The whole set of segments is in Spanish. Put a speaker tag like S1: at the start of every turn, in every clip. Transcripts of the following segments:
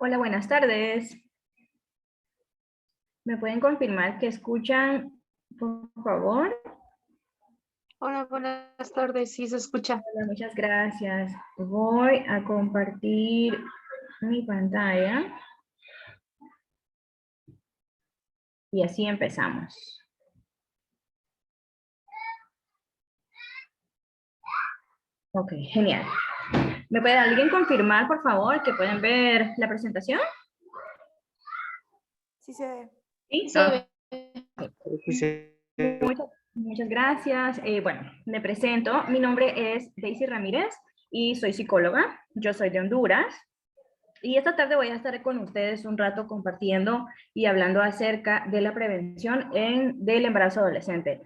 S1: Hola, buenas tardes. ¿Me pueden confirmar que escuchan, por favor?
S2: Hola, buenas tardes. Sí, se escucha.
S1: Hola, muchas gracias. Voy a compartir mi pantalla y así empezamos. Ok, genial. ¿Me puede alguien confirmar, por favor, que pueden ver la presentación?
S3: Sí se ve.
S1: Sí.
S2: Se ve.
S1: Muchas gracias. Bueno, me presento. Mi nombre es Daisy Ramírez y soy psicóloga. Yo soy de Honduras. Y esta tarde voy a estar con ustedes un rato compartiendo y hablando acerca de la prevención del embarazo adolescente.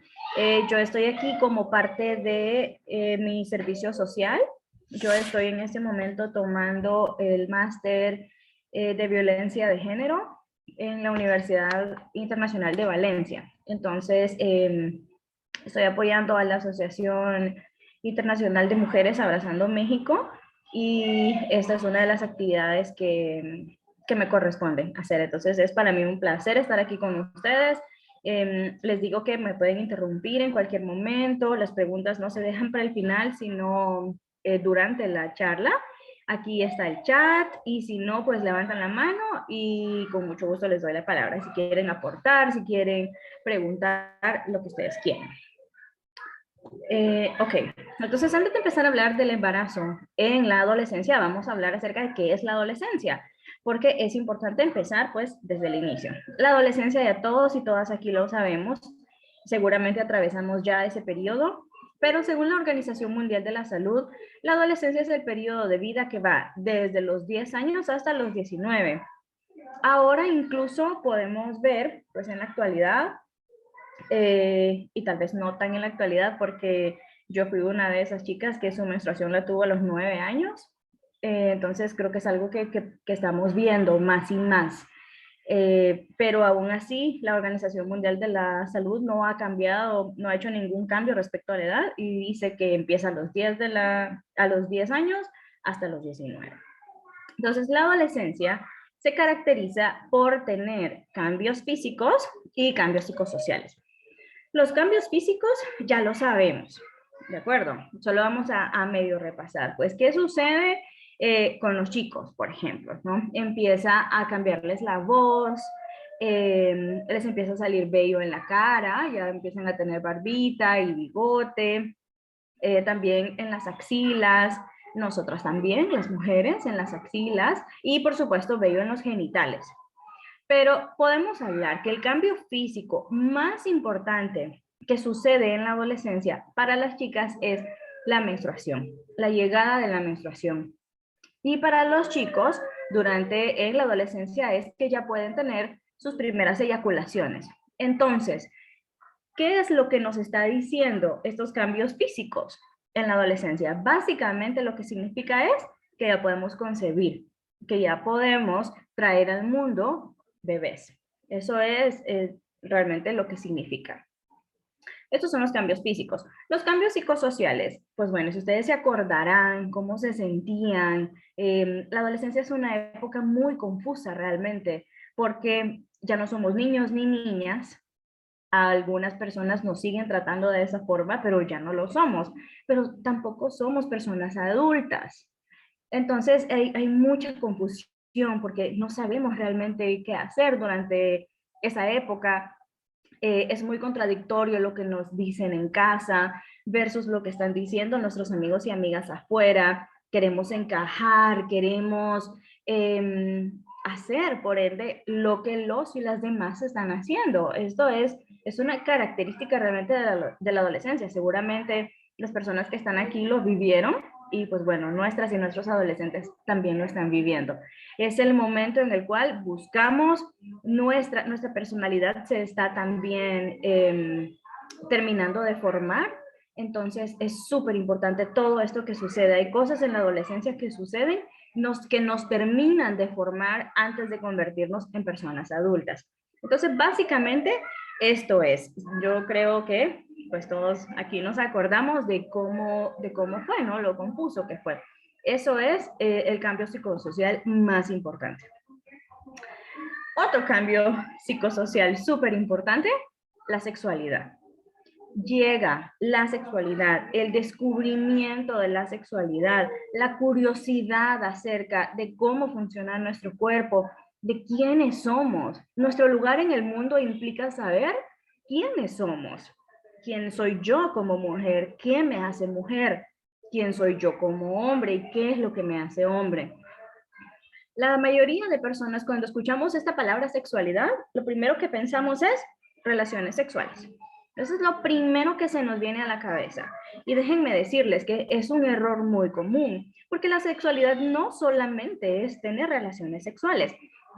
S1: Yo estoy aquí como parte de mi servicio social. Yo estoy en este momento tomando el máster de violencia de género en la Universidad Internacional de Valencia. Entonces, estoy apoyando a la Asociación Internacional de Mujeres Abrazando México y esta es una de las actividades que me corresponden hacer. Entonces es para mí un placer estar aquí con ustedes. Les digo que me pueden interrumpir en cualquier momento, las preguntas no se dejan para el final, sino durante la charla. Aquí está el chat y si no, pues levantan la mano y con mucho gusto les doy la palabra. Si quieren aportar, si quieren preguntar, lo que ustedes quieran. Ok, entonces antes de empezar a hablar del embarazo en la adolescencia, vamos a hablar acerca de qué es la adolescencia, porque es importante empezar pues desde el inicio. La adolescencia ya todos y todas aquí lo sabemos, seguramente atravesamos ya ese periodo, pero según la Organización Mundial de la Salud, la adolescencia es el periodo de vida que va desde los 10 años hasta los 19. Ahora incluso podemos ver pues en la actualidad y tal vez no tan en la actualidad porque yo fui una de esas chicas que su menstruación la tuvo a los 9 años, entonces creo que es algo que estamos viendo más y más. Pero aún así, la Organización Mundial de la Salud no ha cambiado, no ha hecho ningún cambio respecto a la edad y dice que empieza a los 10 años hasta los 19. Entonces, la adolescencia se caracteriza por tener cambios físicos y cambios psicosociales. Los cambios físicos ya lo sabemos, ¿de acuerdo? Solo vamos a medio repasar. Pues, ¿qué sucede con los chicos, por ejemplo? ¿No? Empieza a cambiarles la voz, les empieza a salir vello en la cara, ya empiezan a tener barbita y bigote, también en las axilas, nosotras también, las mujeres, en las axilas, y por supuesto vello en los genitales. Pero podemos hablar que el cambio físico más importante que sucede en la adolescencia para las chicas es la menstruación, la llegada de la menstruación. Y para los chicos, en la adolescencia es que ya pueden tener sus primeras eyaculaciones. Entonces, ¿qué es lo que nos está diciendo estos cambios físicos en la adolescencia? Básicamente lo que significa es que ya podemos concebir, que ya podemos traer al mundo bebés. Eso es realmente lo que significa. Estos son los cambios físicos. Los cambios psicosociales, pues bueno, si ustedes se acordarán cómo se sentían, la adolescencia es una época muy confusa realmente, porque ya no somos niños ni niñas. A algunas personas nos siguen tratando de esa forma, pero ya no lo somos. Pero tampoco somos personas adultas. Entonces hay mucha confusión porque no sabemos realmente qué hacer durante esa época. Es muy contradictorio lo que nos dicen en casa versus lo que están diciendo nuestros amigos y amigas afuera. Queremos encajar, queremos hacer, por ende, lo que los y las demás están haciendo. Esto es una característica realmente de la adolescencia. Seguramente las personas que están aquí lo vivieron y pues bueno, nuestras y nuestros adolescentes también lo están viviendo. Es el momento en el cual buscamos nuestra personalidad se está también terminando de formar. Entonces es súper importante todo esto que sucede. Hay cosas en la adolescencia que suceden que nos terminan de formar antes de convertirnos en personas adultas. Entonces básicamente esto es. Yo creo que pues todos aquí nos acordamos de cómo fue, ¿no? Lo confuso que fue. Eso es el cambio psicosocial más importante. Otro cambio psicosocial súper importante, la sexualidad. Llega la sexualidad, el descubrimiento de la sexualidad, la curiosidad acerca de cómo funciona nuestro cuerpo, de quiénes somos. Nuestro lugar en el mundo implica saber quiénes somos. ¿Quién soy yo como mujer? ¿Qué me hace mujer? ¿Quién soy yo como hombre? ¿Y qué es lo que me hace hombre? La mayoría de personas cuando escuchamos esta palabra sexualidad, lo primero que pensamos es relaciones sexuales. Eso es lo primero que se nos viene a la cabeza. Y déjenme decirles que es un error muy común, porque la sexualidad no solamente es tener relaciones sexuales,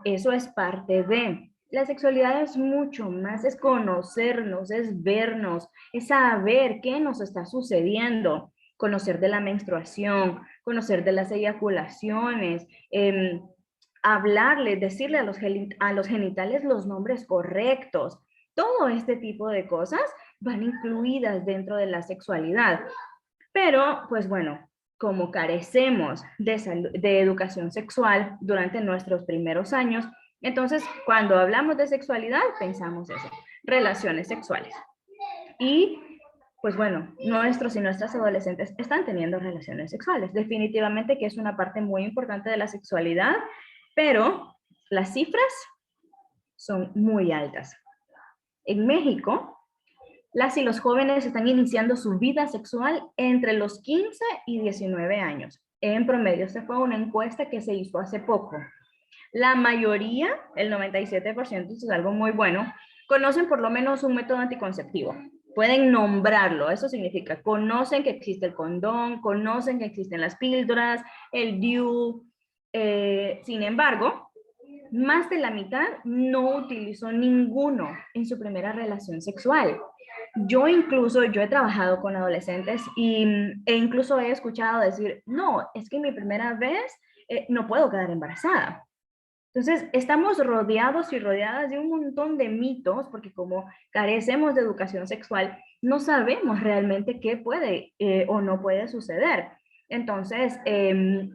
S1: eso es parte de. La sexualidad es mucho más, es conocernos, es vernos, es saber qué nos está sucediendo, conocer de la menstruación, conocer de las eyaculaciones, hablarle, decirle a los genitales los nombres correctos. Todo este tipo de cosas van incluidas dentro de la sexualidad. Pero, pues bueno, como carecemos de educación sexual durante nuestros primeros años, entonces cuando hablamos de sexualidad pensamos eso, relaciones sexuales. Y pues bueno, nuestros y nuestras adolescentes están teniendo relaciones sexuales. Definitivamente que es una parte muy importante de la sexualidad, pero las cifras son muy altas. En México, las y los jóvenes están iniciando su vida sexual entre los 15 y 19 años. En promedio, esta fue una encuesta que se hizo hace poco. La mayoría, el 97%, eso es algo muy bueno, conocen por lo menos un método anticonceptivo. Pueden nombrarlo, eso significa, conocen que existe el condón, conocen que existen las píldoras, el DIU. Sin embargo, más de la mitad no utilizó ninguno en su primera relación sexual. Yo he trabajado con adolescentes e incluso he escuchado decir, no, es que mi primera vez no puedo quedar embarazada. Entonces, estamos rodeados y rodeadas de un montón de mitos, porque como carecemos de educación sexual, no sabemos realmente qué puede o no puede suceder. Entonces,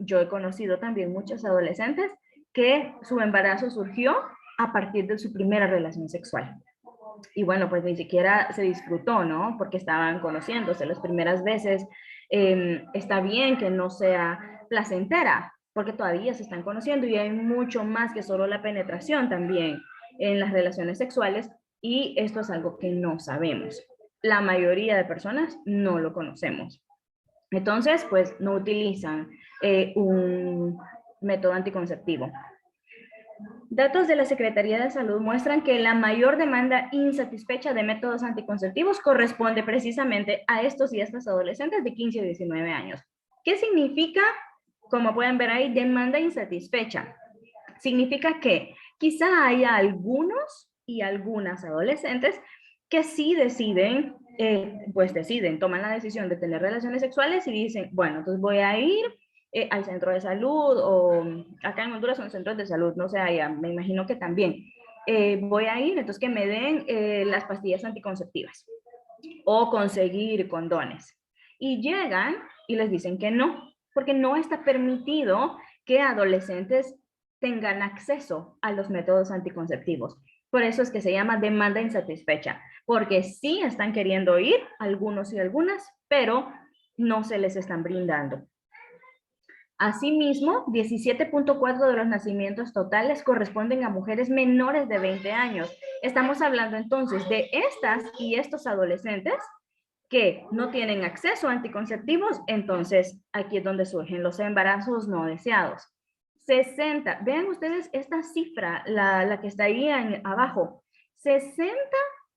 S1: yo he conocido también muchos adolescentes que su embarazo surgió a partir de su primera relación sexual. Y bueno, pues ni siquiera se disfrutó, ¿no? Porque estaban conociéndose las primeras veces. Está bien que no sea placentera, porque todavía se están conociendo y hay mucho más que solo la penetración también en las relaciones sexuales y esto es algo que no sabemos. La mayoría de personas no lo conocemos. Entonces, pues no utilizan un método anticonceptivo. Datos de la Secretaría de Salud muestran que la mayor demanda insatisfecha de métodos anticonceptivos corresponde precisamente a estos y estas adolescentes de 15 a 19 años. ¿Qué significa? Como pueden ver ahí, demanda insatisfecha. Significa que quizá haya algunos y algunas adolescentes que sí deciden, toman la decisión de tener relaciones sexuales y dicen, bueno, entonces voy a ir al centro de salud o acá en Honduras son centros de salud, no sé, allá me imagino que también. Voy a ir, entonces que me den las pastillas anticonceptivas o conseguir condones. Y llegan y les dicen que no, porque no está permitido que adolescentes tengan acceso a los métodos anticonceptivos. Por eso es que se llama demanda insatisfecha, porque sí están queriendo ir, algunos y algunas, pero no se les están brindando. Asimismo, 17.4 de los nacimientos totales corresponden a mujeres menores de 20 años. Estamos hablando entonces de estas y estos adolescentes que no tienen acceso a anticonceptivos, entonces aquí es donde surgen los embarazos no deseados. 60, vean ustedes esta cifra, la que está ahí abajo, 60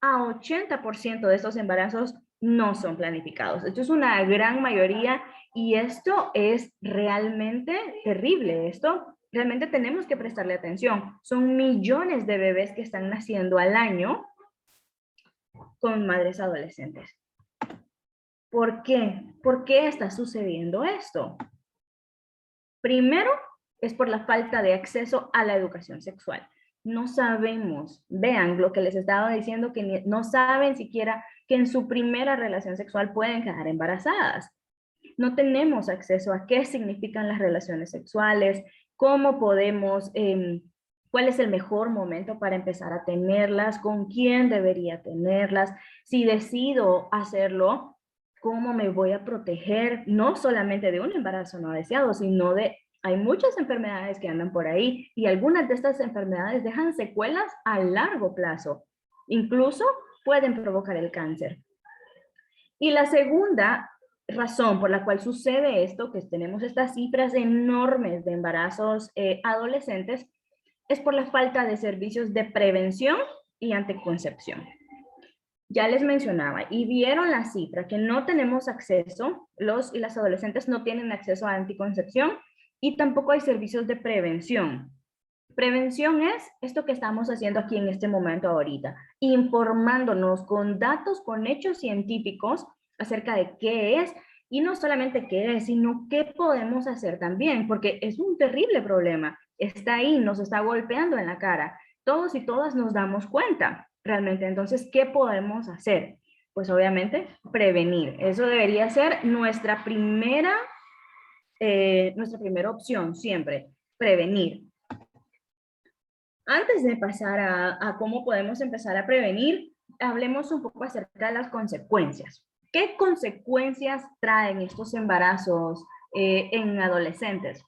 S1: a 80% de estos embarazos no son planificados. Esto es una gran mayoría y esto es realmente terrible. Esto realmente tenemos que prestarle atención. Son millones de bebés que están naciendo al año con madres adolescentes. ¿Por qué? ¿Por qué está sucediendo esto? Primero, es por la falta de acceso a la educación sexual. No sabemos, vean lo que les estaba diciendo, que no saben siquiera que en su primera relación sexual pueden quedar embarazadas. No tenemos acceso a qué significan las relaciones sexuales, cómo podemos cuál es el mejor momento para empezar a tenerlas, con quién debería tenerlas, si decido hacerlo, cómo me voy a proteger, no solamente de un embarazo no deseado, sino de, hay muchas enfermedades que andan por ahí y algunas de estas enfermedades dejan secuelas a largo plazo, incluso pueden provocar el cáncer. Y la segunda razón por la cual sucede esto, que tenemos estas cifras enormes de embarazos adolescentes, es por la falta de servicios de prevención y anticoncepción. Ya les mencionaba y vieron la cifra que no tenemos acceso, los y las adolescentes no tienen acceso a anticoncepción y tampoco hay servicios de prevención. Prevención es esto que estamos haciendo aquí en este momento ahorita, informándonos con datos, con hechos científicos acerca de qué es, y no solamente qué es, sino qué podemos hacer también, porque es un terrible problema. Está ahí, nos está golpeando en la cara. Todos y todas nos damos cuenta realmente. Entonces, ¿qué podemos hacer? Pues obviamente prevenir. Eso debería ser nuestra primera opción siempre, prevenir. Antes de pasar a cómo podemos empezar a prevenir, hablemos un poco acerca de las consecuencias. ¿Qué consecuencias traen estos embarazos en adolescentes?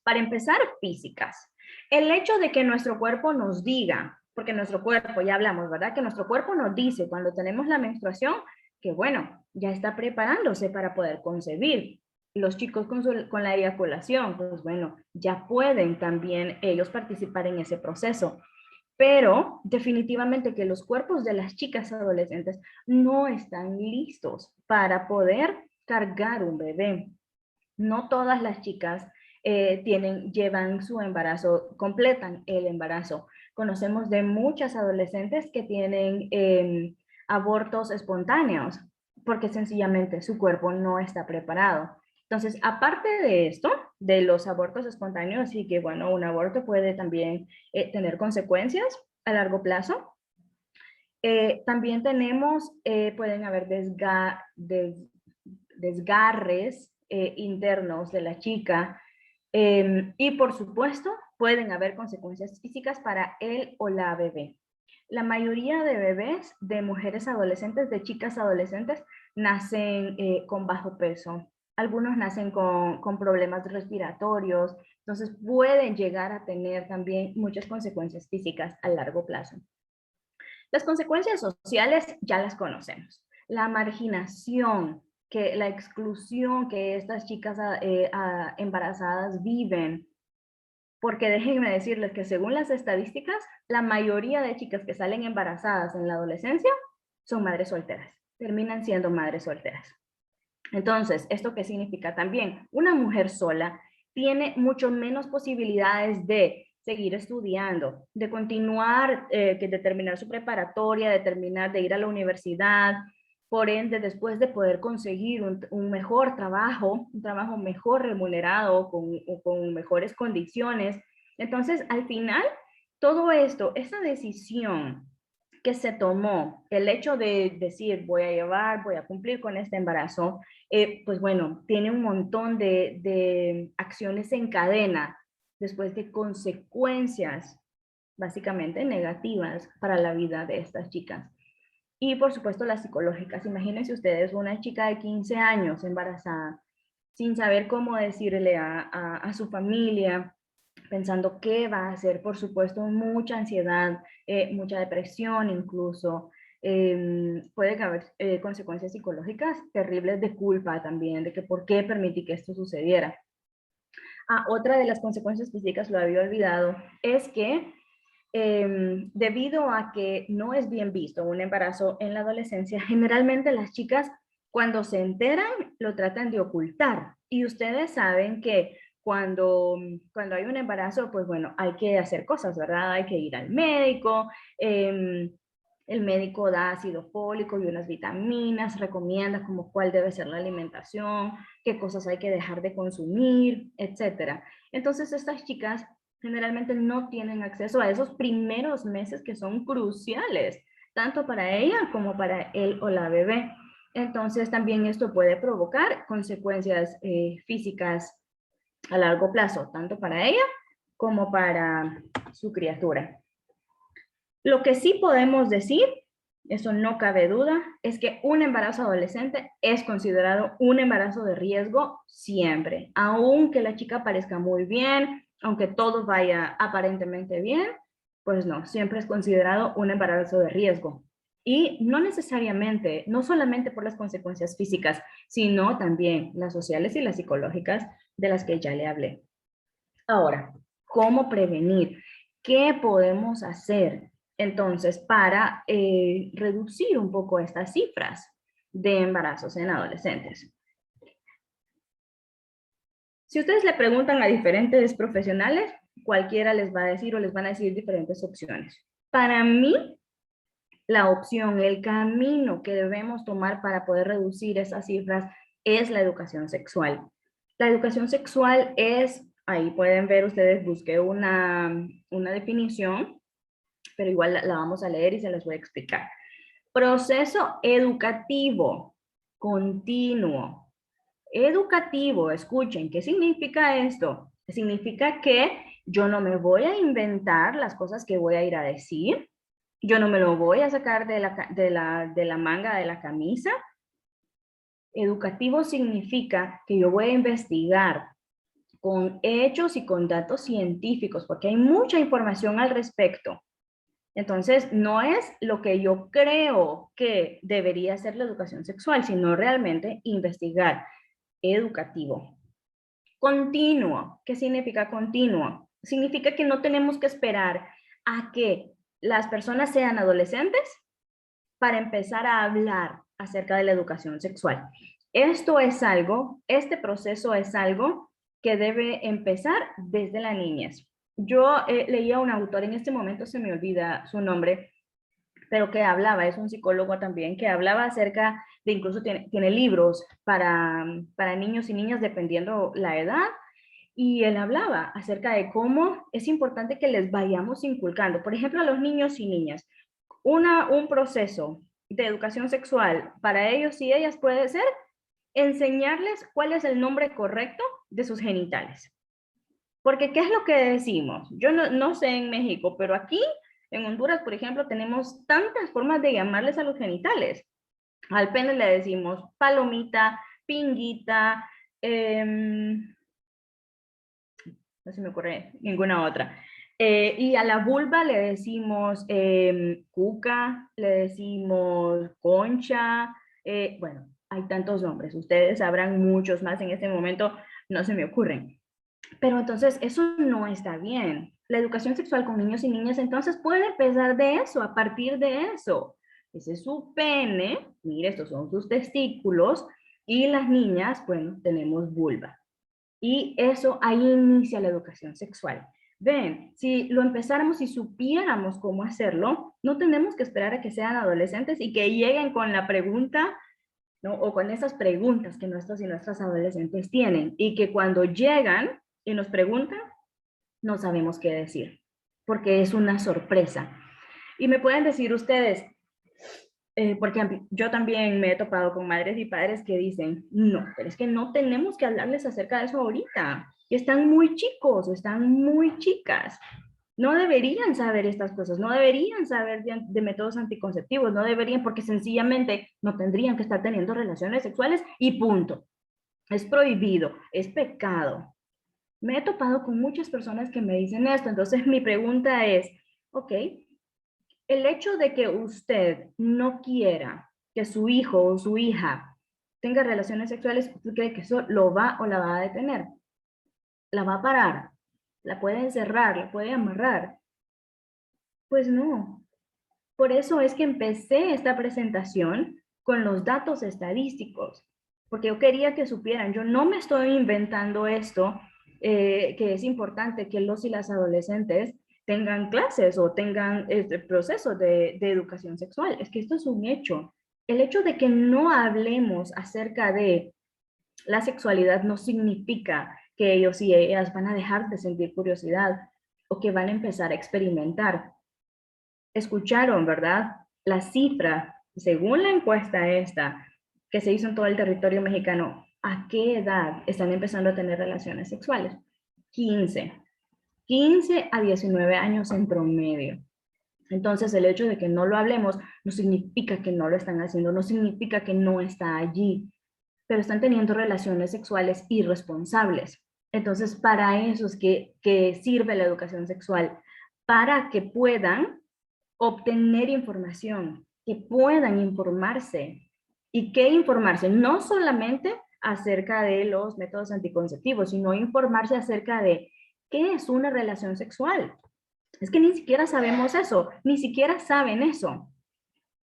S1: Para empezar, físicas. El hecho de que nuestro cuerpo nos diga, porque nuestro cuerpo, ya hablamos, ¿verdad? Que nuestro cuerpo nos dice cuando tenemos la menstruación que, bueno, ya está preparándose para poder concebir. Los chicos con la eyaculación, pues bueno, ya pueden también ellos participar en ese proceso. Pero definitivamente que los cuerpos de las chicas adolescentes no están listos para poder cargar un bebé. No todas las chicas llevan su embarazo, completan el embarazo. Conocemos de muchas adolescentes que tienen abortos espontáneos porque sencillamente su cuerpo no está preparado. Entonces, aparte de esto, de los abortos espontáneos, y que bueno, un aborto puede también tener consecuencias a largo plazo, también tenemos, pueden haber desgarres internos de la chica y por supuesto pueden haber consecuencias físicas para él o la bebé. La mayoría de bebés, de mujeres adolescentes, de chicas adolescentes, nacen con bajo peso. Algunos nacen con problemas respiratorios, entonces pueden llegar a tener también muchas consecuencias físicas a largo plazo. Las consecuencias sociales ya las conocemos. La marginación, la exclusión que estas chicas embarazadas viven, porque déjenme decirles que según las estadísticas, la mayoría de chicas que salen embarazadas en la adolescencia son madres solteras, terminan siendo madres solteras. Entonces, ¿esto qué significa también? Una mujer sola tiene mucho menos posibilidades de seguir estudiando, de continuar, de terminar su preparatoria, de ir a la universidad, por ende, después de poder conseguir un mejor trabajo, un trabajo mejor remunerado, con mejores condiciones. Entonces, al final, todo esto, esa decisión que se tomó, el hecho de decir voy a cumplir con este embarazo, pues bueno, tiene un montón de acciones en cadena después de consecuencias básicamente negativas para la vida de estas chicas. Y por supuesto las psicológicas. Imagínense ustedes una chica de 15 años embarazada, sin saber cómo decirle a su familia, pensando qué va a hacer, por supuesto, mucha ansiedad, mucha depresión incluso. Puede haber consecuencias psicológicas terribles de culpa también, de que por qué permití que esto sucediera. Otra de las consecuencias físicas, lo había olvidado, es que debido a que no es bien visto un embarazo en la adolescencia, generalmente las chicas cuando se enteran lo tratan de ocultar. Y ustedes saben que cuando hay un embarazo, pues bueno, hay que hacer cosas, ¿verdad? Hay que ir al médico, el médico da ácido fólico y unas vitaminas, recomienda como cuál debe ser la alimentación, qué cosas hay que dejar de consumir, etcétera. Entonces estas chicas generalmente no tienen acceso a esos primeros meses que son cruciales, tanto para ella como para él o la bebé. Entonces también esto puede provocar consecuencias físicas a largo plazo, tanto para ella como para su criatura. Lo que sí podemos decir, eso no cabe duda, es que un embarazo adolescente es considerado un embarazo de riesgo siempre. Aunque la chica parezca muy bien, aunque todo vaya aparentemente bien, pues no, siempre es considerado un embarazo de riesgo. Y no necesariamente, no solamente por las consecuencias físicas, sino también las sociales y las psicológicas de las que ya le hablé. Ahora, ¿cómo prevenir? ¿Qué podemos hacer entonces para reducir un poco estas cifras de embarazos en adolescentes? Si ustedes le preguntan a diferentes profesionales, cualquiera les va a decir o les van a decir diferentes opciones. Para mí, la opción, el camino que debemos tomar para poder reducir esas cifras es la educación sexual. La educación sexual es, ahí pueden ver ustedes, busqué una definición, pero igual la vamos a leer y se las voy a explicar. Proceso educativo continuo. Educativo, escuchen, ¿qué significa esto? Significa que yo no me voy a inventar las cosas que voy a ir a decir, yo no me lo voy a sacar de la manga de la camisa. Educativo significa que yo voy a investigar con hechos y con datos científicos, porque hay mucha información al respecto. Entonces, no es lo que yo creo que debería ser la educación sexual, sino realmente investigar. Educativo. Continuo. ¿Qué significa continuo? Significa que no tenemos que esperar a que las personas sean adolescentes para empezar a hablar acerca de la educación sexual. Esto es algo, este proceso es algo que debe empezar desde la niñez. Yo leía a un autor, en este momento se me olvida su nombre, pero que hablaba, es un psicólogo también, que hablaba acerca de, incluso tiene libros para niños y niñas dependiendo la edad, y él hablaba acerca de cómo es importante que les vayamos inculcando, por ejemplo, a los niños y niñas, un proceso de educación sexual para ellos y ellas puede ser enseñarles cuál es el nombre correcto de sus genitales. Porque, ¿qué es lo que decimos? Yo no sé en México, pero aquí en Honduras, por ejemplo, tenemos tantas formas de llamarles a los genitales. Al pene le decimos palomita, pinguita, no se me ocurre ninguna otra. Y a la vulva le decimos cuca, le decimos concha, bueno, hay tantos nombres, ustedes sabrán muchos más en este momento, no se me ocurren. Pero entonces eso no está bien. La educación sexual con niños y niñas entonces puede empezar de eso, a partir de eso. Ese es su pene, mire, estos son sus testículos, y las niñas, bueno, tenemos vulva. Y eso, ahí inicia la educación sexual. Ven, si lo empezáramos y supiéramos cómo hacerlo, no tenemos que esperar a que sean adolescentes y que lleguen con la pregunta, ¿no? O con esas preguntas que nuestros y nuestras adolescentes tienen y que cuando llegan y nos preguntan, no sabemos qué decir, porque es una sorpresa. Y me pueden decir ustedes, porque yo también me he topado con madres y padres que dicen, no, pero es que no tenemos que hablarles acerca de eso ahorita. Están muy chicos, están muy chicas. No deberían saber estas cosas, no deberían saber de métodos anticonceptivos, no deberían porque sencillamente no tendrían que estar teniendo relaciones sexuales y punto. Es prohibido, es pecado. Me he topado con muchas personas que me dicen esto, entonces mi pregunta es, ok, el hecho de que usted no quiera que su hijo o su hija tenga relaciones sexuales, ¿usted cree que eso lo va o la va a detener? ¿La va a parar? ¿La puede encerrar? ¿La puede amarrar? Pues no. Por eso es que empecé esta presentación con los datos estadísticos, porque yo quería que supieran, yo no me estoy inventando esto, que es importante que los y las adolescentes tengan clases o tengan este proceso de educación sexual. Es que esto es un hecho. El hecho de que no hablemos acerca de la sexualidad no significa que ellos y ellas van a dejar de sentir curiosidad o que van a empezar a experimentar. Escucharon, ¿verdad? La cifra, según la encuesta esta que se hizo en todo el territorio mexicano, ¿a qué edad están empezando a tener relaciones sexuales? 15. 15 a 19 años en promedio. Entonces, el hecho de que no lo hablemos no significa que no lo están haciendo, no significa que no está allí, pero están teniendo relaciones sexuales irresponsables. Entonces, para eso es que sirve la educación sexual, para que puedan obtener información, que puedan informarse. ¿Y qué informarse? No solamente acerca de los métodos anticonceptivos, sino informarse acerca de qué es una relación sexual. Es que ni siquiera sabemos eso, ni siquiera saben eso.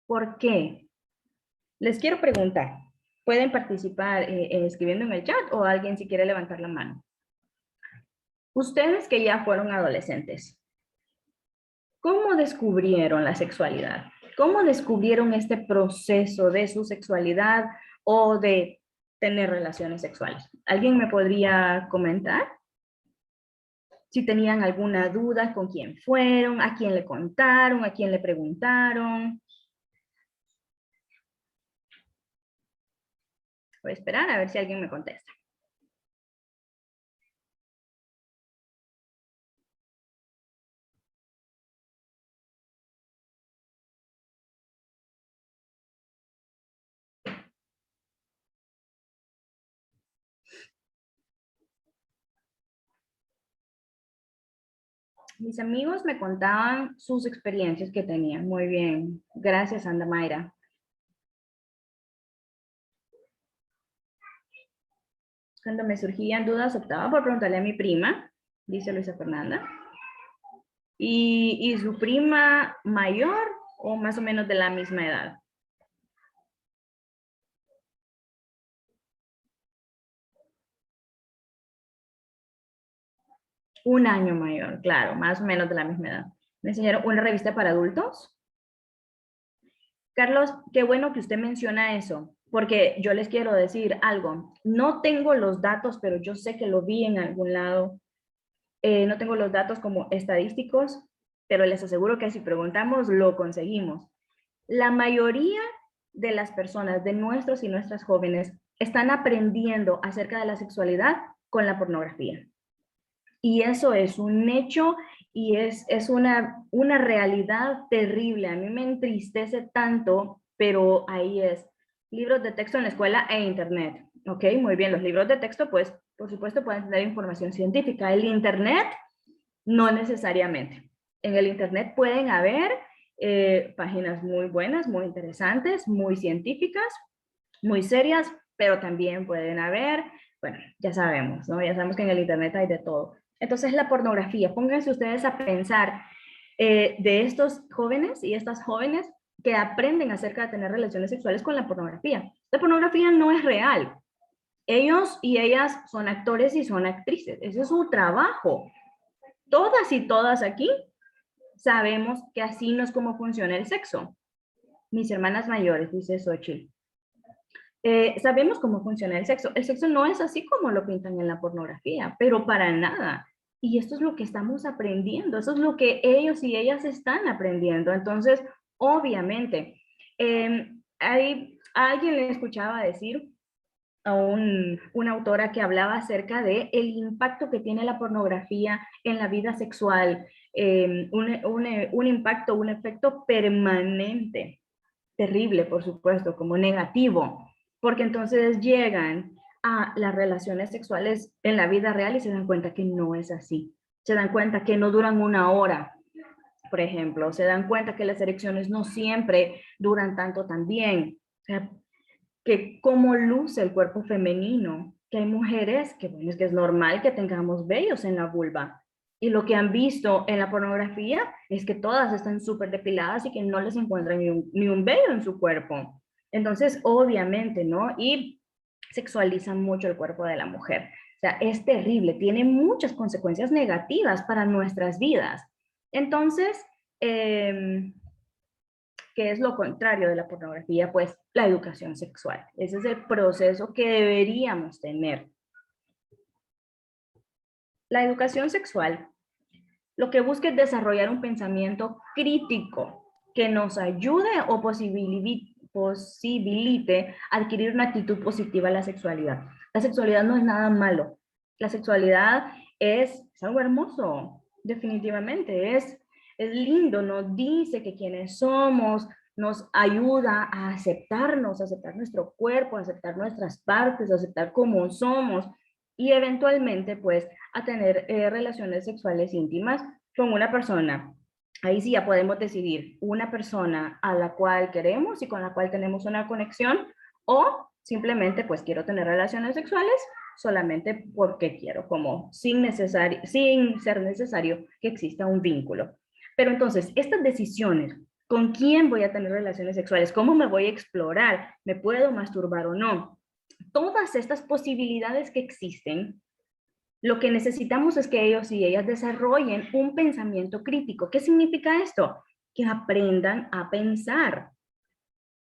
S1: ¿Por qué? Les quiero preguntar. Pueden participar escribiendo en el chat o alguien si quiere levantar la mano. Ustedes que ya fueron adolescentes, ¿cómo descubrieron la sexualidad? ¿Cómo descubrieron este proceso de su sexualidad o de tener relaciones sexuales? ¿Alguien me podría comentar? Si tenían alguna duda, con quién fueron, a quién le contaron, a quién le preguntaron. Voy a esperar a ver si alguien me contesta. Mis amigos me contaban sus experiencias que tenían. Muy bien. Gracias, Anda Mayra. Cuando me surgían dudas, optaba por preguntarle a mi prima, dice Luisa Fernanda. ¿Y su prima mayor o más o menos de la misma edad? Un año mayor, claro, más o menos de la misma edad. Me enseñaron una revista para adultos. Carlos, qué bueno que usted menciona eso, porque yo les quiero decir algo. No tengo los datos, pero yo sé que lo vi en algún lado. No tengo los datos como estadísticos, pero les aseguro que si preguntamos, lo conseguimos. La mayoría de las personas, de nuestros y nuestras jóvenes, están aprendiendo acerca de la sexualidad con la pornografía. Y eso es un hecho y es una realidad terrible. A mí me entristece tanto, pero ahí es. Libros de texto en la escuela e internet. Ok, muy bien. Los libros de texto, pues, por supuesto, pueden tener información científica. El internet, no necesariamente. En el internet pueden haber páginas muy buenas, muy interesantes, muy científicas, muy serias, pero también pueden haber, bueno, ya sabemos, ¿no? Ya sabemos que en el internet hay de todo. Entonces la pornografía, pónganse ustedes a pensar de estos jóvenes y estas jóvenes que aprenden acerca de tener relaciones sexuales con la pornografía. La pornografía no es real. Ellos y ellas son actores y son actrices. Ese es su trabajo. Todas y todas aquí sabemos que así no es como funciona el sexo. Mis hermanas mayores, dice Xochitl. Sabemos cómo funciona el sexo. El sexo no es así como lo pintan en la pornografía, pero para nada. Y esto es lo que estamos aprendiendo, eso es lo que ellos y ellas están aprendiendo. Entonces, obviamente, alguien le escuchaba decir a una autora que hablaba acerca de el impacto que tiene la pornografía en la vida sexual, un impacto, un efecto permanente, terrible, por supuesto, como negativo, porque entonces llegan a las relaciones sexuales en la vida real y se dan cuenta que no es así. Se dan cuenta que no duran una hora, por ejemplo. Se dan cuenta que las erecciones no siempre duran tanto también. O sea, que cómo luce el cuerpo femenino, que hay mujeres que, bueno, es que es normal que tengamos vellos en la vulva. Y lo que han visto en la pornografía es que todas están súper depiladas y que no les encuentran ni un vello en su cuerpo. Entonces, obviamente, ¿no? Y sexualizan mucho el cuerpo de la mujer. O sea, es terrible, tiene muchas consecuencias negativas para nuestras vidas. Entonces, ¿qué es lo contrario de la pornografía? Pues la educación sexual. Ese es el proceso que deberíamos tener. La educación sexual lo que busca es desarrollar un pensamiento crítico que nos ayude o posibilite adquirir una actitud positiva a la sexualidad. La sexualidad no es nada malo. La sexualidad es algo hermoso. Definitivamente, es lindo, nos dice que quienes somos, nos ayuda a aceptarnos, a aceptar nuestro cuerpo, a aceptar nuestras partes, a aceptar cómo somos y eventualmente pues a tener relaciones sexuales íntimas con una persona. Ahí sí ya podemos decidir una persona a la cual queremos y con la cual tenemos una conexión o simplemente pues quiero tener relaciones sexuales solamente porque quiero, como sin ser necesario que exista un vínculo. Pero entonces, estas decisiones, ¿con quién voy a tener relaciones sexuales? ¿Cómo me voy a explorar? ¿Me puedo masturbar o no? Todas estas posibilidades que existen, lo que necesitamos es que ellos y ellas desarrollen un pensamiento crítico. ¿Qué significa esto? Que aprendan a pensar.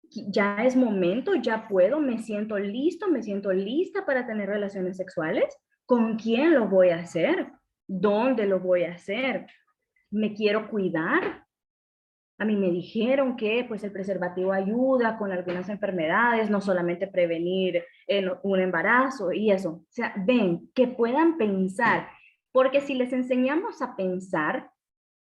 S1: Ya es momento, ya puedo, me siento listo, me siento lista para tener relaciones sexuales. ¿Con quién lo voy a hacer? ¿Dónde lo voy a hacer? ¿Me quiero cuidar? A mí me dijeron que pues el preservativo ayuda con algunas enfermedades, no solamente prevenir un embarazo y eso. O sea, ven, que puedan pensar, porque si les enseñamos a pensar,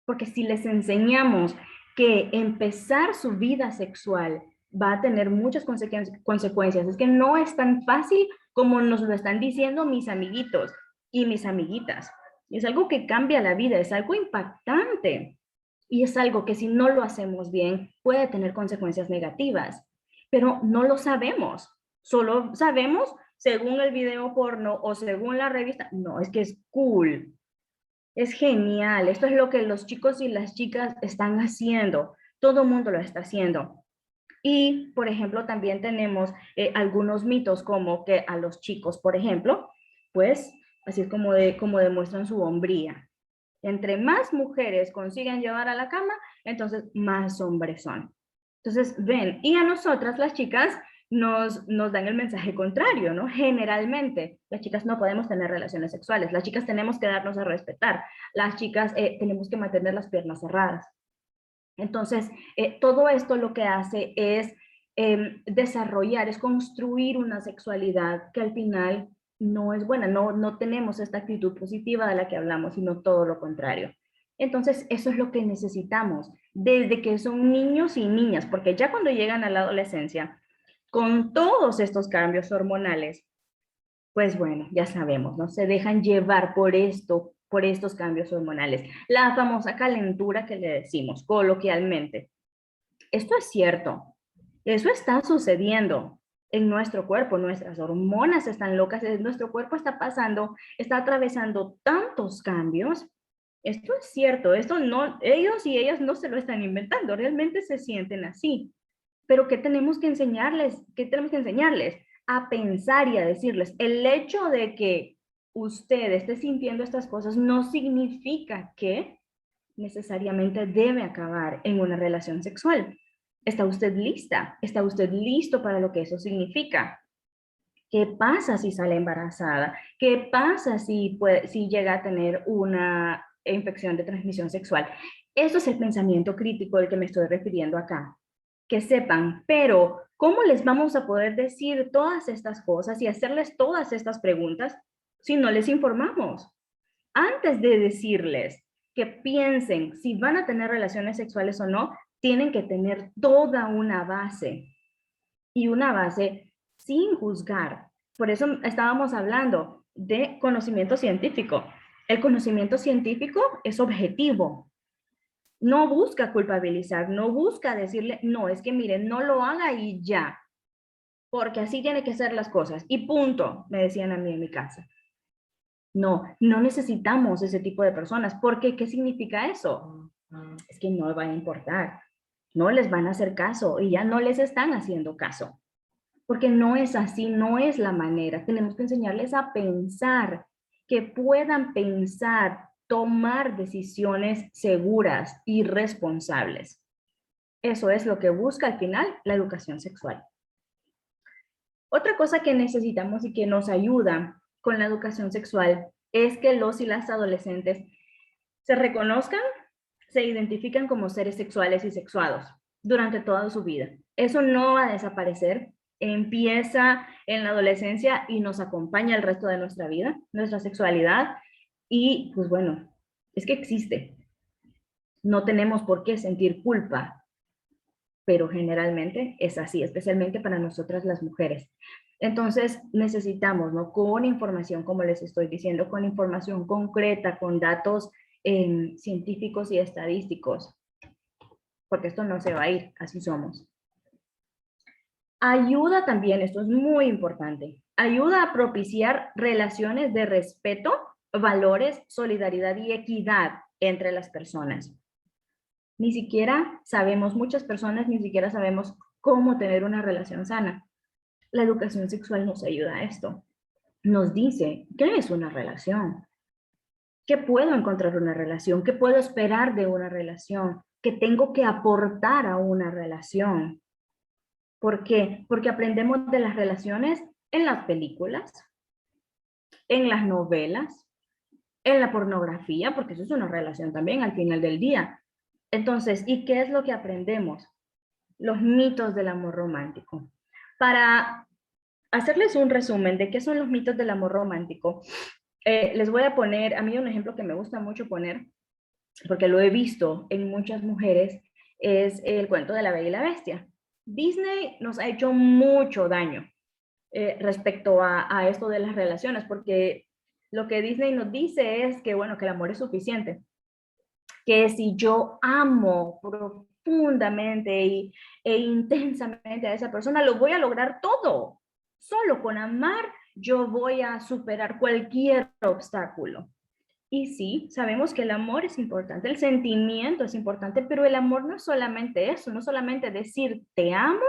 S1: porque si les enseñamos que empezar su vida sexual va a tener muchas consecuencias, es que no es tan fácil como nos lo están diciendo mis amiguitos y mis amiguitas. Es algo que cambia la vida, es algo impactante y es algo que si no lo hacemos bien puede tener consecuencias negativas, pero no lo sabemos. Solo sabemos según el video porno o según la revista. No, es que es cool, es genial. Esto es lo que los chicos y las chicas están haciendo. Todo el mundo lo está haciendo. Y, por ejemplo, también tenemos algunos mitos como que a los chicos, por ejemplo, pues así es como demuestran su hombría. Entre más mujeres consiguen llevar a la cama, entonces más hombres son. Entonces, ven, y a nosotras las chicas nos dan el mensaje contrario, ¿no? Generalmente, las chicas no podemos tener relaciones sexuales, las chicas tenemos que darnos a respetar, las chicas tenemos que mantener las piernas cerradas. Entonces, todo esto lo que hace es desarrollar, es construir una sexualidad que al final no es buena, no tenemos esta actitud positiva de la que hablamos, sino todo lo contrario. Entonces, eso es lo que necesitamos desde que son niños y niñas, porque ya cuando llegan a la adolescencia, con todos estos cambios hormonales, pues bueno, ya sabemos, ¿no? Se dejan llevar por estos cambios hormonales. La famosa calentura que le decimos coloquialmente. Esto es cierto. Eso está sucediendo en nuestro cuerpo. Nuestras hormonas están locas. Nuestro cuerpo está pasando, está atravesando tantos cambios. Esto es cierto. Esto no, ellos y ellas no se lo están inventando. Realmente se sienten así. Pero ¿qué tenemos que enseñarles? ¿Qué tenemos que enseñarles? A pensar y a decirles, el hecho de que usted esté sintiendo estas cosas no significa que necesariamente debe acabar en una relación sexual. ¿Está usted lista? ¿Está usted listo para lo que eso significa? ¿Qué pasa si sale embarazada? ¿Qué pasa si llega a tener una infección de transmisión sexual? Eso es el pensamiento crítico al que me estoy refiriendo acá. Que sepan, pero ¿cómo les vamos a poder decir todas estas cosas y hacerles todas estas preguntas si no les informamos? Antes de decirles que piensen si van a tener relaciones sexuales o no, tienen que tener toda una base y una base sin juzgar. Por eso estábamos hablando de conocimiento científico. El conocimiento científico es objetivo. No busca culpabilizar, no busca decirle, no, es que miren, no lo haga y ya, porque así tiene que ser las cosas. Y punto, me decían a mí en mi casa. No, no necesitamos ese tipo de personas, porque ¿qué significa eso? Es que no va a importar, no les van a hacer caso y ya no les están haciendo caso, porque no es así, no es la manera. Tenemos que enseñarles a pensar, que puedan pensar, tomar decisiones seguras y responsables. Eso es lo que busca al final la educación sexual. Otra cosa que necesitamos y que nos ayuda con la educación sexual es que los y las adolescentes se reconozcan, se identifican como seres sexuales y sexuados durante toda su vida. Eso no va a desaparecer, empieza en la adolescencia y nos acompaña el resto de nuestra vida, nuestra sexualidad. Y pues bueno, es que existe. No tenemos por qué sentir culpa, pero generalmente es así, especialmente para nosotras las mujeres. Entonces necesitamos, ¿no? Con información, como les estoy diciendo, con información concreta, con datos científicos y estadísticos, porque esto no se va a ir, así somos. Ayuda también, esto es muy importante, ayuda a propiciar relaciones de respeto, valores, solidaridad y equidad entre las personas. Ni siquiera sabemos, muchas personas ni siquiera sabemos cómo tener una relación sana. La educación sexual nos ayuda a esto. Nos dice, ¿qué es una relación? ¿Qué puedo encontrar en una relación? ¿Qué puedo esperar de una relación? ¿Qué tengo que aportar a una relación? ¿Por qué? Porque aprendemos de las relaciones en las películas, en las novelas, en la pornografía, porque eso es una relación también al final del día. Entonces, ¿y qué es lo que aprendemos? Los mitos del amor romántico. Para hacerles un resumen de qué son los mitos del amor romántico, les voy a poner, a mí un ejemplo que me gusta mucho poner, porque lo he visto en muchas mujeres, es el cuento de la Bella y la Bestia. Disney nos ha hecho mucho daño respecto a esto de las relaciones, porque lo que Disney nos dice es que, bueno, que el amor es suficiente, que si yo amo profundamente e intensamente a esa persona, lo voy a lograr todo. Solo con amar yo voy a superar cualquier obstáculo. Y sí, sabemos que el amor es importante, el sentimiento es importante, pero el amor no es solamente eso, no solamente decir te amo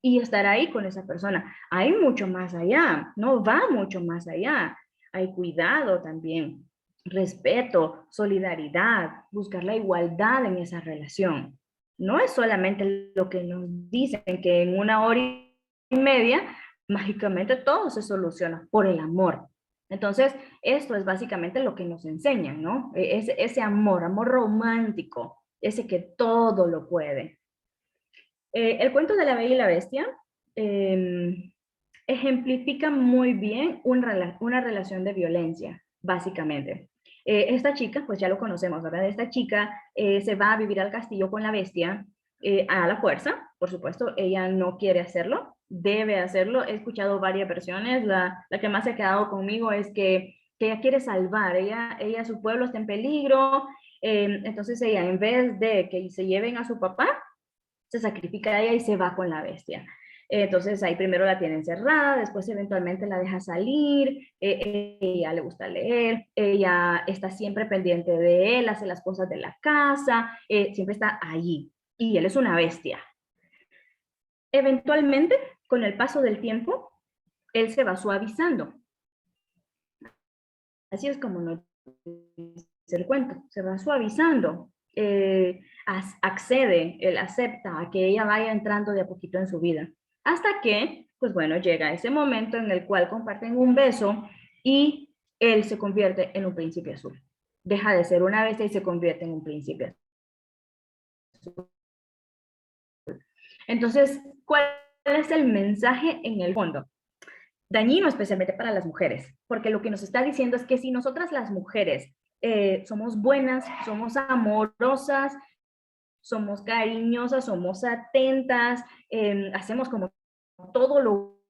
S1: y estar ahí con esa persona. Hay mucho más allá, no va mucho más allá. Hay cuidado también, respeto, solidaridad, buscar la igualdad en esa relación. No es solamente lo que nos dicen que en 1 hora y media mágicamente todo se soluciona por el amor. Entonces, esto es básicamente lo que nos enseñan, ¿no? Ese amor, amor romántico, ese que todo lo puede. El cuento de la Bella y la Bestia ejemplifica muy bien una relación de violencia, básicamente. Esta chica, pues ya lo conocemos, ¿verdad? Esta chica se va a vivir al castillo con la bestia a la fuerza, por supuesto, ella no quiere hacerlo, debe hacerlo. He escuchado varias versiones, la que más se ha quedado conmigo es que ella quiere salvar, su pueblo está en peligro, entonces ella en vez de que se lleven a su papá, se sacrifica a ella y se va con la bestia. Entonces ahí primero la tiene encerrada, después eventualmente la deja salir, ella le gusta leer, ella está siempre pendiente de él, hace las cosas de la casa, siempre está allí y él es una bestia. Eventualmente, con el paso del tiempo, él se va suavizando. Así es como nos dice el cuento, se va suavizando. Accede, él acepta a que ella vaya entrando de a poquito en su vida. Hasta que, pues bueno, llega ese momento en el cual comparten un beso y él se convierte en un príncipe azul. Deja de ser una bestia y se convierte en un príncipe azul. Entonces, ¿cuál es el mensaje en el fondo? Dañino especialmente para las mujeres, porque lo que nos está diciendo es que si nosotras las mujeres somos buenas, somos amorosas, somos cariñosas, somos atentas, hacemos como todo lo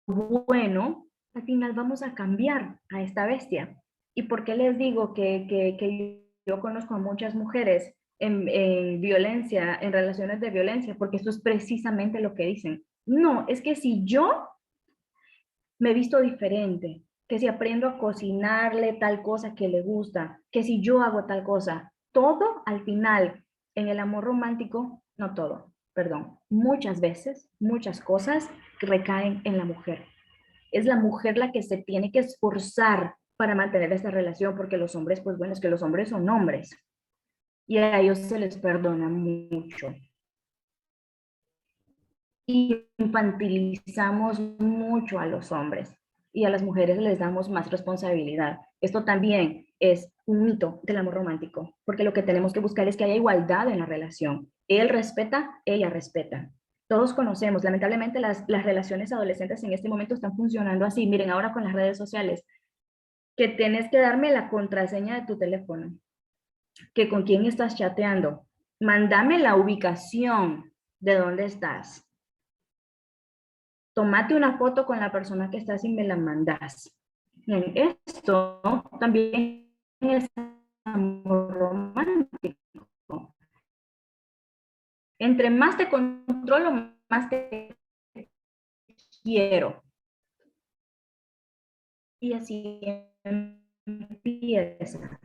S1: bueno, al final vamos a cambiar a esta bestia. ¿Y por qué les digo que yo conozco a muchas mujeres en violencia, en relaciones de violencia? Porque eso es precisamente lo que dicen. No, es que si yo me visto diferente, que si aprendo a cocinarle tal cosa que le gusta, que si yo hago tal cosa, todo al final en el amor romántico, no todo, perdón, muchas veces, muchas cosas recaen en la mujer. Es la mujer la que se tiene que esforzar para mantener esta relación, porque los hombres, pues bueno, es que los hombres son hombres y a ellos se les perdona mucho. Infantilizamos mucho a los hombres y a las mujeres les damos más responsabilidad. Esto también es un mito del amor romántico, porque lo que tenemos que buscar es que haya igualdad en la relación. Él respeta, ella respeta. Todos conocemos, lamentablemente las relaciones adolescentes en este momento están funcionando así. Miren, ahora con las redes sociales, que tienes que darme la contraseña de tu teléfono, que con quién estás chateando, mándame la ubicación de dónde estás, tómate una foto con la persona que estás y me la mandas. Bien, esto también es amor romántico. Entre más te controlo, más te quiero. Y así empieza.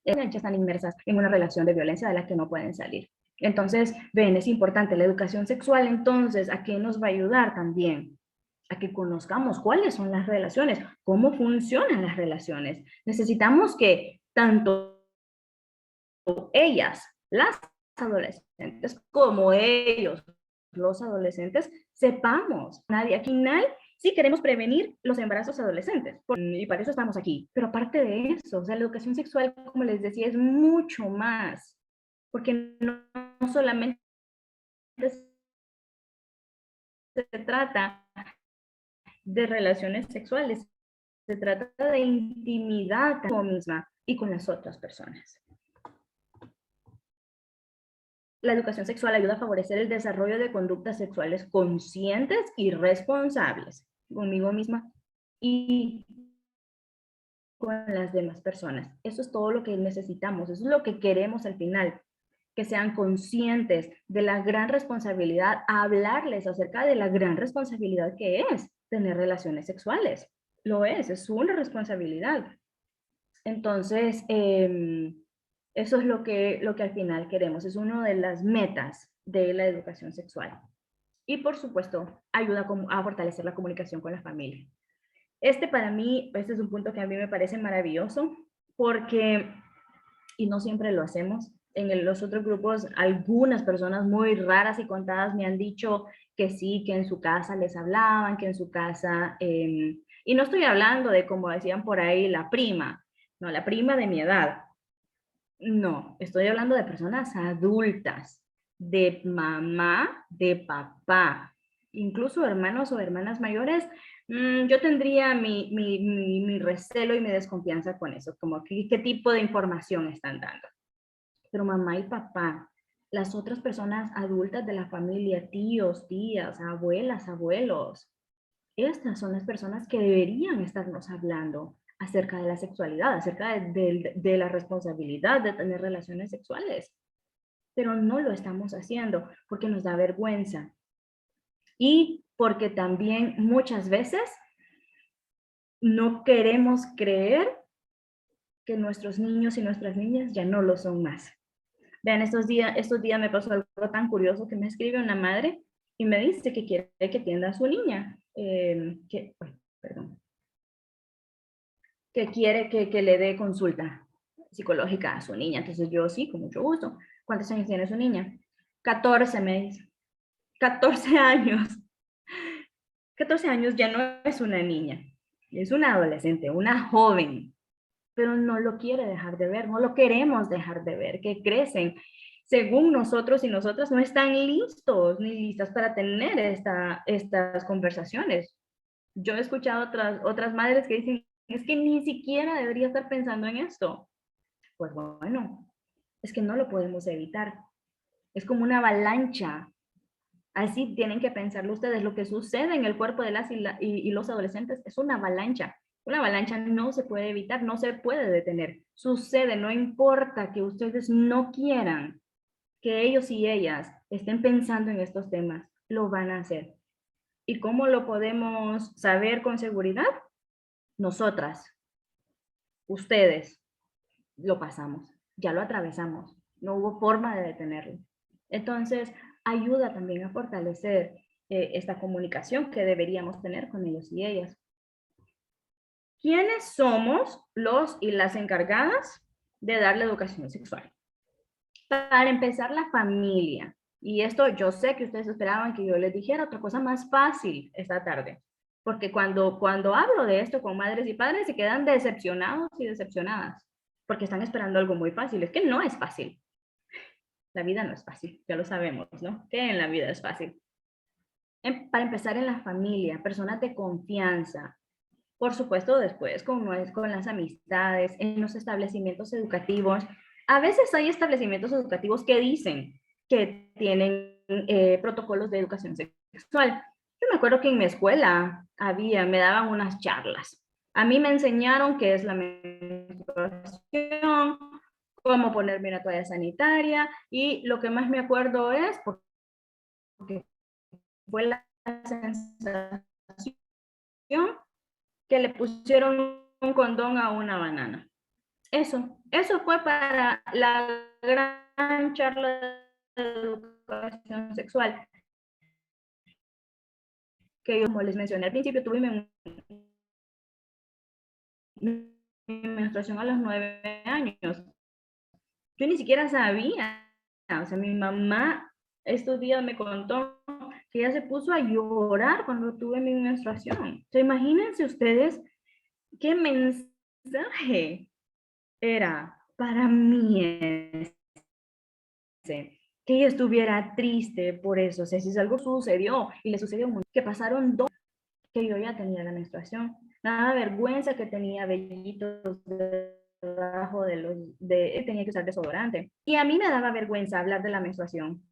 S1: Ya están inmersas en una relación de violencia de la que no pueden salir. Entonces, ven, es importante la educación sexual, entonces, ¿a qué nos va a ayudar también? A que conozcamos cuáles son las relaciones, cómo funcionan las relaciones. Necesitamos que tanto ellas, las adolescentes, como ellos, los adolescentes, sepamos. Nadie aquí, nadie, sí queremos prevenir los embarazos adolescentes y para eso estamos aquí. Pero aparte de eso, o sea, la educación sexual, como les decía, es mucho más, porque no solamente se trata de relaciones sexuales, se trata de intimidad conmigo misma y con las otras personas. La educación sexual ayuda a favorecer el desarrollo de conductas sexuales conscientes y responsables conmigo misma y con las demás personas. Eso es todo lo que necesitamos, eso es lo que queremos al final, que sean conscientes de la gran responsabilidad, a hablarles acerca de la gran responsabilidad que es tener relaciones sexuales. Lo es una responsabilidad. Entonces, eso es lo que al final queremos, es una de las metas de la educación sexual. Y por supuesto, ayuda a fortalecer la comunicación con la familia. Para mí, este es un punto que a mí me parece maravilloso porque, y no siempre lo hacemos, en los otros grupos, algunas personas muy raras y contadas me han dicho que sí, que en su casa les hablaban, que en su casa, y no estoy hablando de, como decían por ahí, la prima, no, la prima de mi edad. No, estoy hablando de personas adultas, de mamá, de papá, incluso hermanos o hermanas mayores. Yo tendría mi recelo y mi desconfianza con eso, como qué tipo de información están dando. Pero mamá y papá, las otras personas adultas de la familia, tíos, tías, abuelas, abuelos, estas son las personas que deberían estarnos hablando acerca de la sexualidad, acerca de la responsabilidad de tener relaciones sexuales. Pero no lo estamos haciendo porque nos da vergüenza y porque también muchas veces no queremos creer que nuestros niños y nuestras niñas ya no lo son más. Vean, estos días me pasó algo tan curioso que me escribe una madre y me dice que quiere que atienda a su niña, perdón, que quiere que le dé consulta psicológica a su niña. Entonces yo sí, con mucho gusto. ¿Cuántos años tiene su niña? 14 me dice. 14 años. 14 años ya no es una niña, es una adolescente, una joven, pero no lo quiere dejar de ver, no lo queremos dejar de ver, que crecen. Según nosotros y nosotras no están listos ni listas para tener estas conversaciones. Yo he escuchado otras madres que dicen, es que ni siquiera debería estar pensando en esto. Pues bueno, es que no lo podemos evitar. Es como una avalancha. Así tienen que pensarlo ustedes. Lo que sucede en el cuerpo de las y los adolescentes es una avalancha. Una avalancha no se puede evitar, no se puede detener. Sucede, no importa que ustedes no quieran que ellos y ellas estén pensando en estos temas, lo van a hacer. ¿Y cómo lo podemos saber con seguridad? Nosotras, ustedes, lo pasamos, ya lo atravesamos, no hubo forma de detenerlo. Entonces, ayuda también a fortalecer esta comunicación que deberíamos tener con ellos y ellas. ¿Quiénes somos los y las encargadas de dar la educación sexual? Para empezar, la familia. Y esto yo sé que ustedes esperaban que yo les dijera otra cosa más fácil esta tarde. Porque cuando hablo de esto con madres y padres se quedan decepcionados y decepcionadas. Porque están esperando algo muy fácil. Es que no es fácil. La vida no es fácil, ya lo sabemos, ¿no? Que en la vida es fácil. Para empezar en la familia, personas de confianza. Por supuesto, después con las amistades, en los establecimientos educativos. A veces hay establecimientos educativos que dicen que tienen protocolos de educación sexual. Yo me acuerdo que en mi escuela me daban unas charlas. A mí me enseñaron qué es la menstruación, cómo ponerme una toalla sanitaria, y lo que más me acuerdo es porque fue la sensación que le pusieron un condón a una banana. Eso fue para la gran charla de educación sexual que yo, como les mencioné al principio, tuve mi menstruación a los 9 años. Yo ni siquiera sabía, o sea, mi mamá estos días me contó que ella se puso a llorar cuando tuve mi menstruación. O sea, imagínense ustedes qué mensaje era para mí ese, que ella estuviera triste por eso. O sea, si algo sucedió y le sucedió mucho, que pasaron 2 que yo ya tenía la menstruación. Nada vergüenza que tenía vellitos debajo tenía que usar desodorante. Y a mí me daba vergüenza hablar de la menstruación.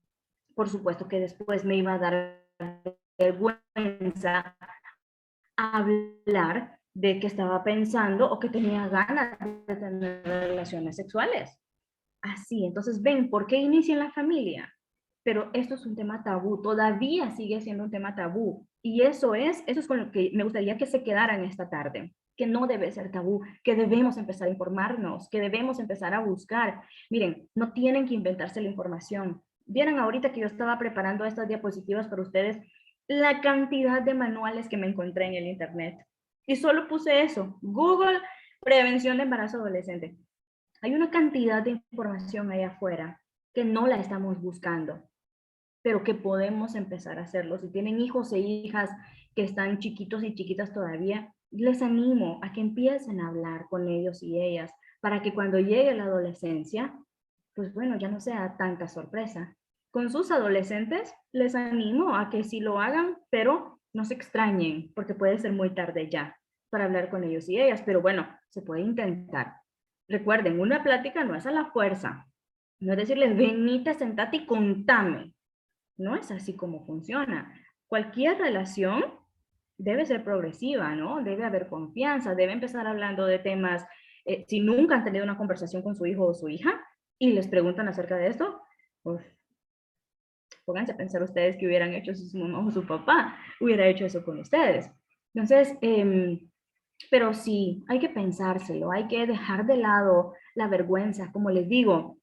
S1: Por supuesto que después me iba a dar vergüenza hablar de que estaba pensando o que tenía ganas de tener relaciones sexuales. Así, entonces ven, ¿por qué inicia en la familia? Pero esto es un tema tabú, todavía sigue siendo un tema tabú. Y eso es con lo que me gustaría que se quedaran esta tarde, que no debe ser tabú, que debemos empezar a informarnos, que debemos empezar a buscar. Miren, no tienen que inventarse la información. Vieron ahorita que yo estaba preparando estas diapositivas para ustedes, la cantidad de manuales que me encontré en el internet. Y solo puse eso, Google, prevención de embarazo adolescente. Hay una cantidad de información allá afuera que no la estamos buscando, pero que podemos empezar a hacerlo. Si tienen hijos e hijas que están chiquitos y chiquitas todavía, les animo a que empiecen a hablar con ellos y ellas para que cuando llegue la adolescencia, pues bueno, ya no sea tanta sorpresa. Con sus adolescentes, les animo a que sí lo hagan, pero no se extrañen, porque puede ser muy tarde ya para hablar con ellos y ellas, pero bueno, se puede intentar. Recuerden, una plática no es a la fuerza. No es decirles, venite, sentate y contame. No es así como funciona. Cualquier relación debe ser progresiva, ¿no? Debe haber confianza, debe empezar hablando de temas. Si nunca han tenido una conversación con su hijo o su hija y les preguntan acerca de esto, pues pónganse a pensar ustedes que hubieran hecho si su mamá o su papá hubiera hecho eso con ustedes. Entonces, pero sí, hay que pensárselo, hay que dejar de lado la vergüenza, como les digo,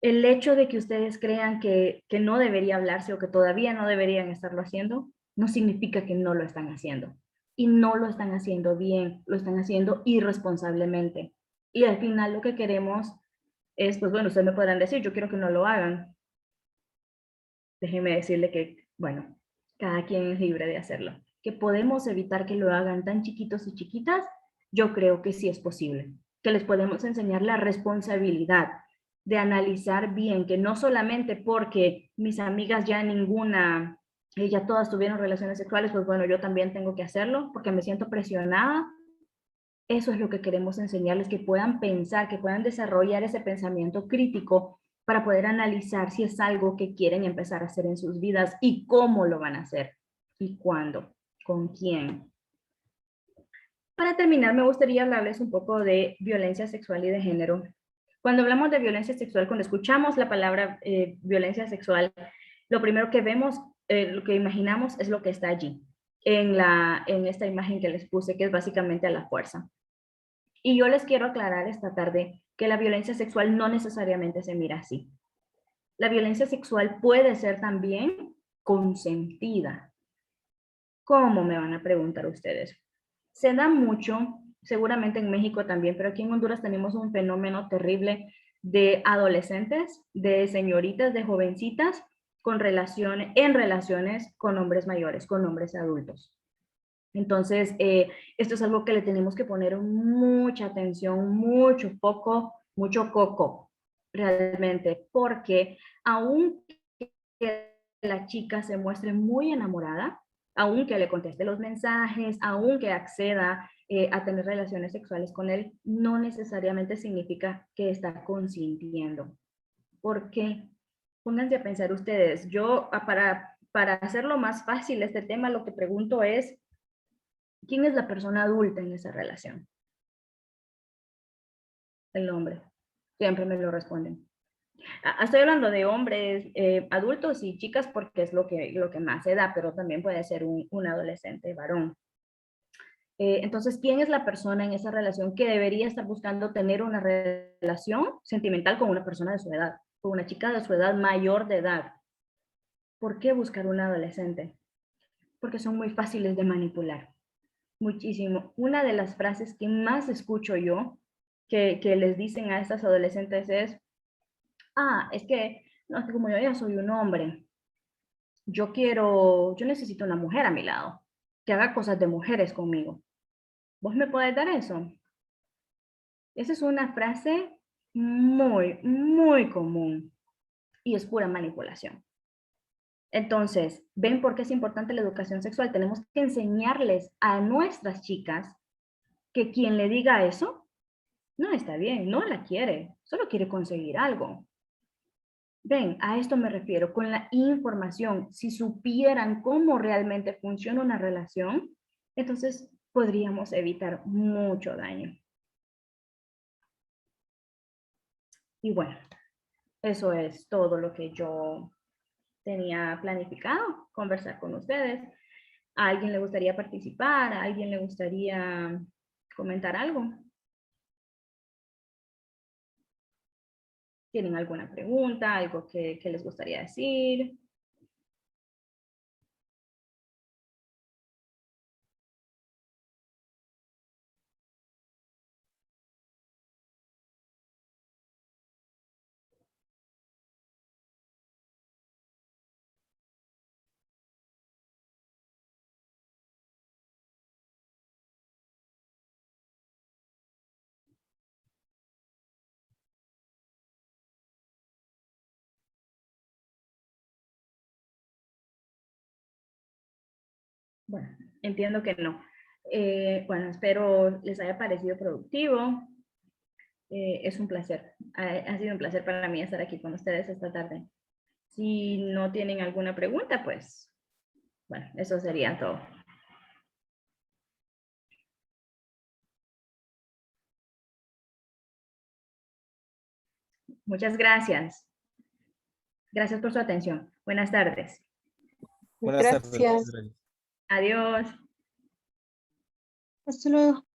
S1: el hecho de que ustedes crean que no debería hablarse o que todavía no deberían estarlo haciendo, no significa que no lo están haciendo. Y no lo están haciendo bien, lo están haciendo irresponsablemente. Y al final lo que queremos es, pues bueno, ustedes me podrán decir, yo quiero que no lo hagan. Déjenme decirle que, bueno, cada quien es libre de hacerlo. Que podemos evitar que lo hagan tan chiquitos y chiquitas, yo creo que sí es posible. Que les podemos enseñar la responsabilidad de analizar bien, que no solamente porque mis amigas ya todas tuvieron relaciones sexuales, pues bueno, yo también tengo que hacerlo porque me siento presionada. Eso es lo que queremos enseñarles, que puedan pensar, que puedan desarrollar ese pensamiento crítico para poder analizar si es algo que quieren empezar a hacer en sus vidas y cómo lo van a hacer y cuándo, con quién. Para terminar, me gustaría hablarles un poco de violencia sexual y de género. Cuando hablamos de violencia sexual, cuando escuchamos la palabra violencia sexual, lo primero que vemos, lo que imaginamos es lo que está allí, en esta imagen que les puse, que es básicamente a la fuerza. Y yo les quiero aclarar esta tarde que la violencia sexual no necesariamente se mira así. La violencia sexual puede ser también consentida. ¿Cómo me van a preguntar ustedes? Se da mucho, seguramente en México también, pero aquí en Honduras tenemos un fenómeno terrible de adolescentes, de señoritas, de jovencitas en relaciones con hombres mayores, con hombres adultos. Entonces, esto es algo que le tenemos que poner mucha atención, mucho foco, mucho coco, realmente, porque aún la chica se muestre muy enamorada, aunque le conteste los mensajes, aunque acceda a tener relaciones sexuales con él, no necesariamente significa que está consintiendo. ¿Por qué? Pónganse a pensar ustedes. Yo, para hacerlo más fácil este tema, lo que pregunto es, ¿quién es la persona adulta en esa relación? El hombre. Siempre me lo responden. Estoy hablando de hombres adultos y chicas porque es lo que más se da, pero también puede ser un adolescente varón. Entonces, ¿quién es la persona en esa relación que debería estar buscando tener una relación sentimental con una persona de su edad, con una chica de su edad mayor de edad? ¿Por qué buscar un adolescente? Porque son muy fáciles de manipular. Muchísimo. Una de las frases que más escucho yo que les dicen a estas adolescentes es, es que, no, es que como yo ya soy un hombre, yo necesito una mujer a mi lado, que haga cosas de mujeres conmigo. ¿Vos me podés dar eso? Esa es una frase muy, muy común y es pura manipulación. Entonces, ¿ven por qué es importante la educación sexual? Tenemos que enseñarles a nuestras chicas que quien le diga eso no está bien, no la quiere, solo quiere conseguir algo. Ven, a esto me refiero con la información. Si supieran cómo realmente funciona una relación, entonces podríamos evitar mucho daño. Y bueno, eso es todo lo que yo tenía planificado conversar con ustedes. ¿A alguien le gustaría participar? ¿A alguien le gustaría comentar algo? ¿Tienen alguna pregunta? ¿Algo que les gustaría decir? Bueno, entiendo que no. Bueno, espero les haya parecido productivo. Es un placer. Ha sido un placer para mí estar aquí con ustedes esta tarde. Si no tienen alguna pregunta, pues, bueno, eso sería todo. Muchas gracias. Gracias por su atención. Buenas tardes.
S3: Buenas tardes.
S2: Gracias.
S3: Gracias.
S1: Adiós.
S2: Hasta luego.